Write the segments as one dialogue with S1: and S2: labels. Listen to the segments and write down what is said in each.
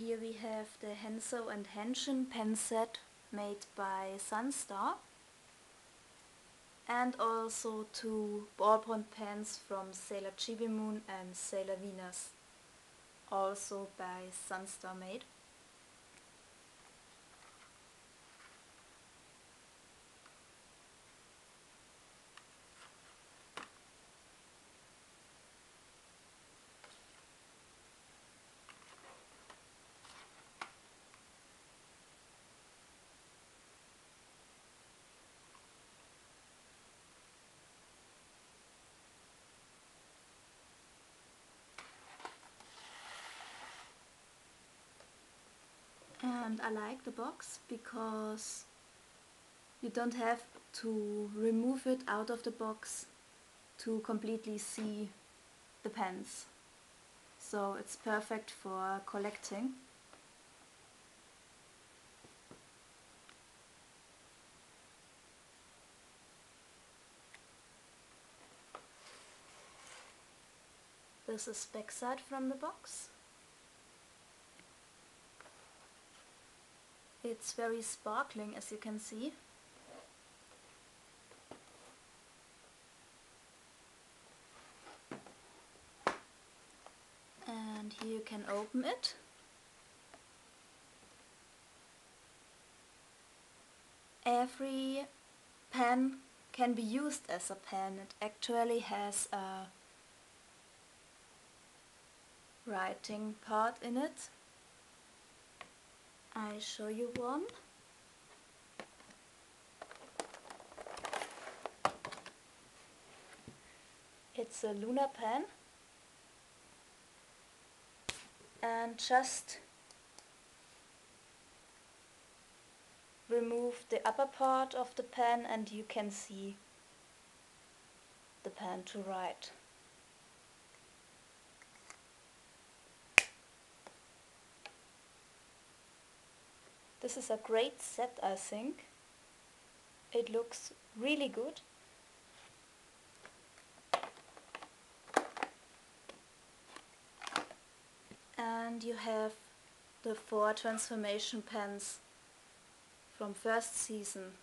S1: Here we have the hensou and henshin pen set made by Sunstar, and also two ballpoint pens from Sailor Chibi Moon and Sailor Venus, also by Sunstar made. And I like the box because you don't have to remove it out of the box to completely see the pens. So it's perfect for collecting. This is backside from the box. It's very sparkling, as you can see. And here you can open it. Every pen can be used as a pen. It actually has a writing part in it. I show you one. It's a lunar pen, and just remove the upper part of the pen and you can see the pen to write. This is a great set, I think. It looks really good. And you have the 4 transformation pens from first season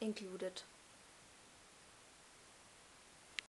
S1: included.